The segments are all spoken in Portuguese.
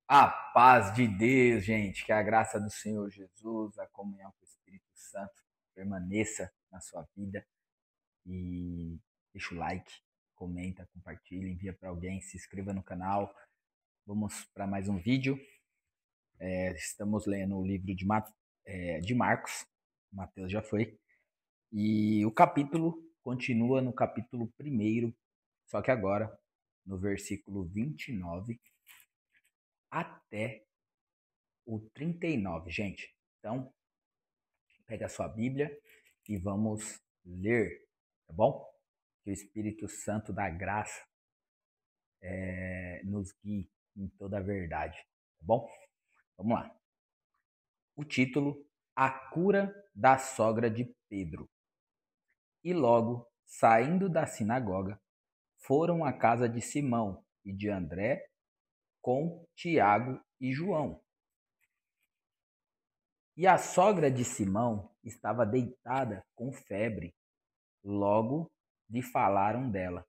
A paz de Deus, gente, que a graça do Senhor Jesus, a comunhão com o Espírito Santo permaneça na sua vida e deixa o like, comenta, compartilha, envia para alguém, se inscreva no canal. Vamos para mais um vídeo. Estamos lendo o livro de Marcos, Mateus já foi, e o capítulo continua no capítulo 1, só que agora no versículo 29 até o 39, gente. Então, pega a sua Bíblia e vamos ler, tá bom? Que o Espírito Santo da graça nos guie em toda a verdade, tá bom? Vamos lá. O título: A cura da sogra de Pedro. E logo, saindo da sinagoga, foram à casa de Simão e de André com Tiago e João. E a sogra de Simão estava deitada com febre. Logo lhe falaram dela.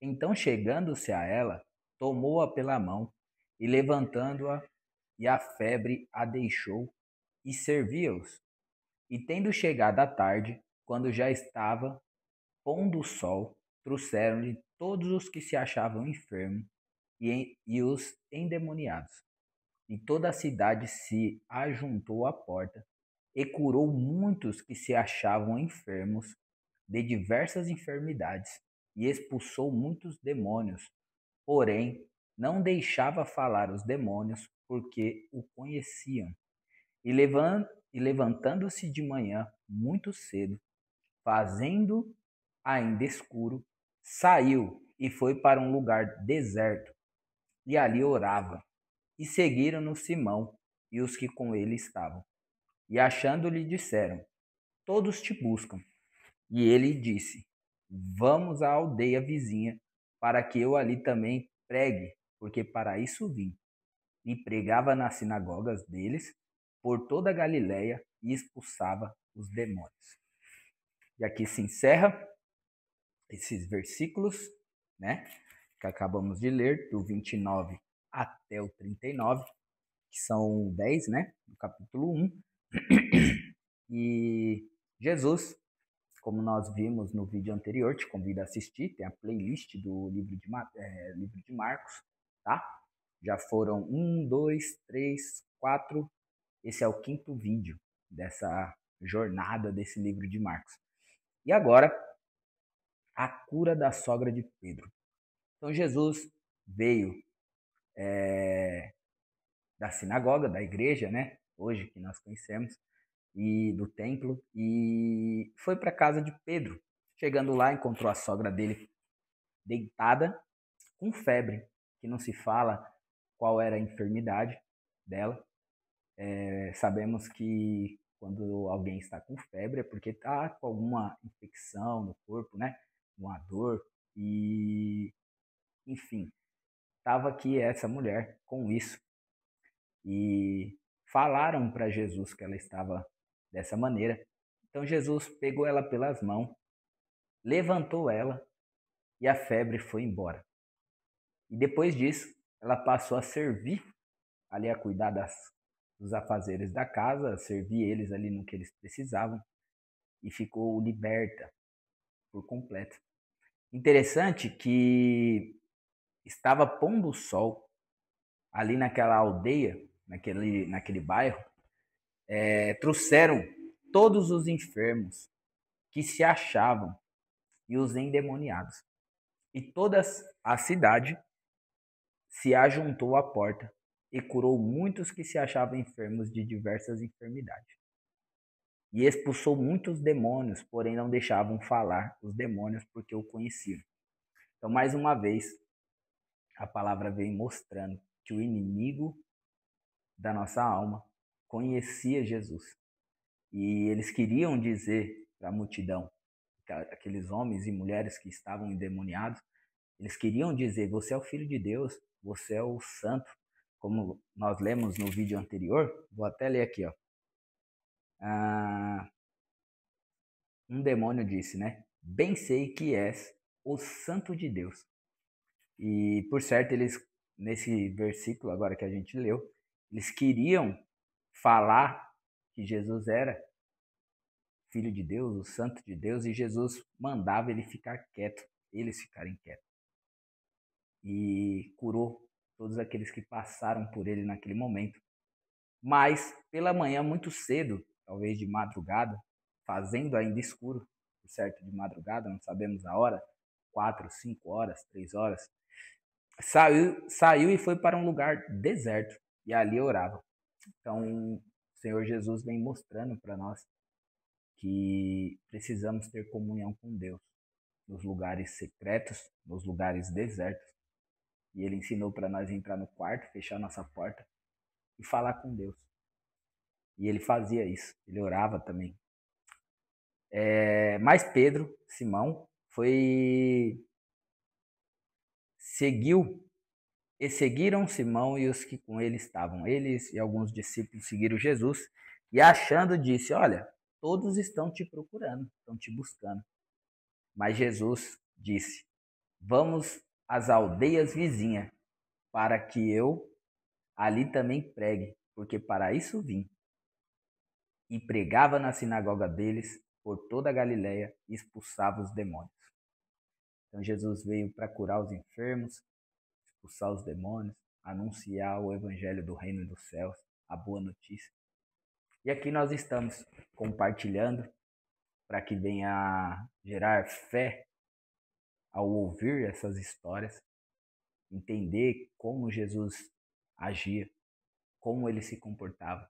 Então, chegando-se a ela, tomou-a pela mão e, levantando-a, e a febre a deixou, e servia-os. E tendo chegado a tarde, quando já estava pondo o sol, trouxeram-lhe todos os que se achavam enfermos e os endemoniados. E toda a cidade se ajuntou à porta e curou muitos que se achavam enfermos de diversas enfermidades e expulsou muitos demônios. Porém, não deixava falar os demônios, porque o conheciam. E levantando-se de manhã, muito cedo, fazendo ainda escuro, saiu e foi para um lugar deserto, e ali orava. E seguiram-no Simão e os que com ele estavam. E achando-lhe, disseram: Todos te buscam. E ele disse: Vamos à aldeia vizinha, para que eu ali também pregue, porque para isso vim. E pregava nas sinagogas deles, por toda a Galiléia, e expulsava os demônios. E aqui se encerra esses versículos, né, que acabamos de ler, do 29 até o 39, que são 10, né, do capítulo 1. E Jesus, como nós vimos no vídeo anterior, te convido a assistir, tem a playlist do livro de Marcos, tá? Já foram 4. Esse é o quinto vídeo dessa jornada desse livro de Marcos. E agora, a cura da sogra de Pedro. Então Jesus veio da sinagoga, da igreja, né? Hoje que nós conhecemos, e do templo, e foi para a casa de Pedro. Chegando lá, encontrou a sogra dele deitada com febre, que não se fala qual era a enfermidade dela. Sabemos que quando alguém está com febre é porque está com alguma infecção no corpo, né? Uma dor, e enfim, estava aqui essa mulher com isso. E falaram para Jesus que ela estava dessa maneira. Então Jesus pegou ela pelas mãos, levantou ela e a febre foi embora. E depois disso, ela passou a servir, ali a cuidar dos afazeres da casa, servir eles ali no que eles precisavam, e ficou liberta por completo. Interessante que estava pondo o sol ali naquela aldeia, naquele bairro, trouxeram todos os enfermos que se achavam e os endemoniados. E toda a cidade se ajuntou à porta e curou muitos que se achavam enfermos de diversas enfermidades. E expulsou muitos demônios, porém não deixavam falar os demônios porque o conheciam. Então, mais uma vez, a palavra vem mostrando que o inimigo da nossa alma conhecia Jesus. E eles queriam dizer para a multidão, aqueles homens e mulheres que estavam endemoniados, eles queriam dizer: você é o Filho de Deus, você é o Santo. Como nós lemos no vídeo anterior, vou até ler aqui, ó. Um demônio disse, né? Bem sei que és o Santo de Deus. E por certo eles nesse versículo agora que a gente leu, eles queriam falar que Jesus era Filho de Deus, o Santo de Deus, e Jesus mandava ele ficar quieto, eles ficarem quietos. E curou todos aqueles que passaram por ele naquele momento. Mas pela manhã, muito cedo, talvez de madrugada, fazendo ainda escuro, certo, de madrugada, não sabemos a hora, 4, 5 horas, 3 horas, saiu e foi para um lugar deserto e ali orava. Então, o Senhor Jesus vem mostrando para nós que precisamos ter comunhão com Deus nos lugares secretos, nos lugares desertos. E ele ensinou para nós entrar no quarto, fechar nossa porta e falar com Deus. E ele fazia isso, ele orava também. Mas Pedro, Simão, seguiram Simão e os que com ele estavam. Eles e alguns discípulos seguiram Jesus e achando disse: olha, todos estão te procurando, estão te buscando. Mas Jesus disse: vamos às aldeias vizinhas, para que eu ali também pregue, porque para isso vim. E pregava na sinagoga deles por toda a Galiléia e expulsava os demônios. Então Jesus veio para curar os enfermos, expulsar os demônios, anunciar o evangelho do reino dos céus, a boa notícia. E aqui nós estamos compartilhando para que venha gerar fé ao ouvir essas histórias, entender como Jesus agia, como ele se comportava,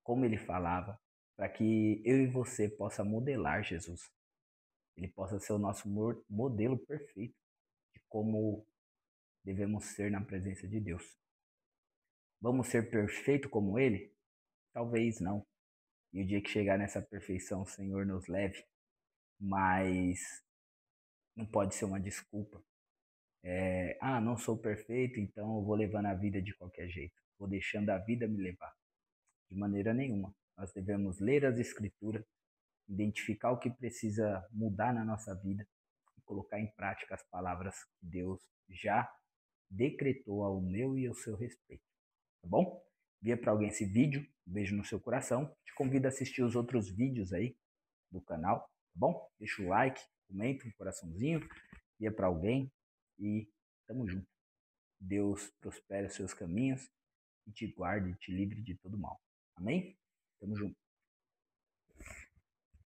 como ele falava, para que eu e você possa modelar Jesus. Ele possa ser o nosso modelo perfeito de como devemos ser na presença de Deus. Vamos ser perfeitos como ele? Talvez não. E o dia que chegar nessa perfeição, o Senhor nos leve. Mas não pode ser uma desculpa. Não sou perfeito, então eu vou levando a vida de qualquer jeito. Vou deixando a vida me levar. De maneira nenhuma. Nós devemos ler as Escrituras, identificar o que precisa mudar na nossa vida e colocar em prática as palavras que Deus já decretou ao meu e ao seu respeito. Tá bom? Envia para alguém esse vídeo, um beijo no seu coração. Te convido a assistir os outros vídeos aí do canal, tá bom? Deixa o like, comenta, um coraçãozinho, envia para alguém e tamo junto. Deus prospere os seus caminhos e te guarde e te livre de todo mal. Amém? Tamo junto.